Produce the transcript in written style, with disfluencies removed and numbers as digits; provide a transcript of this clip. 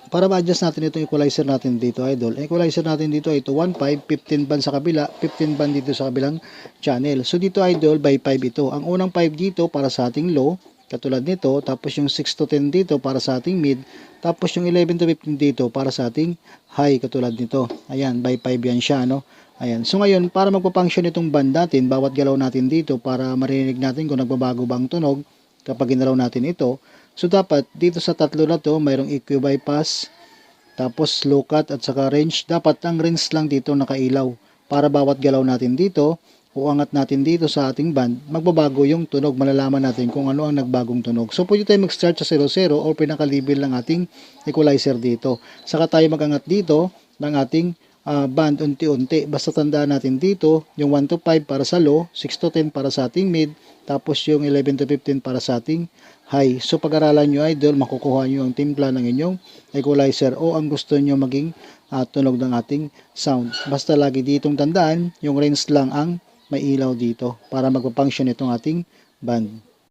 para ma-adjust natin itong equalizer natin dito, idol. Equalizer natin dito ay ito 1.5, 15 band sa kabila, 15 band dito sa kabilang channel. So dito, idol, by 5 ito. Ang unang 5 dito para sa ating low, katulad nito, tapos yung 6 to 10 dito para sa ating mid, tapos yung 11 to 15 dito para sa ating high, katulad nito. Ayan, by 5 yan siya, no? Ayan. So ngayon, para magpa-function itong band natin, bawat galaw natin dito para marinig natin kung nagbabago ba ang tunog kapag ginalaw natin ito. So dapat dito sa tatlo na to, mayroong EQ bypass, tapos low cut at saka range. Dapat ang range lang dito nakailaw para bawat galaw natin dito o angat natin dito sa ating band, magbabago yung tunog, malalaman natin kung ano ang nagbagong tunog. So pwede tayo mag-start sa 00 o pinaka-level ng ating equalizer dito. Saka tayo mag-angat dito ng ating band unti-unti. Basta tandaan natin dito yung 1 to 5 para sa low, 6 to 10 para sa ating mid, tapos yung 11 to 15 para sa ating high. So pag-aralan nyo, idol, makukuha nyo ang timpla ng inyong equalizer o ang gusto nyo maging tunog ng ating sound. Basta lagi ditong tandaan, yung range lang ang may ilaw dito para magpa-function itong ating band.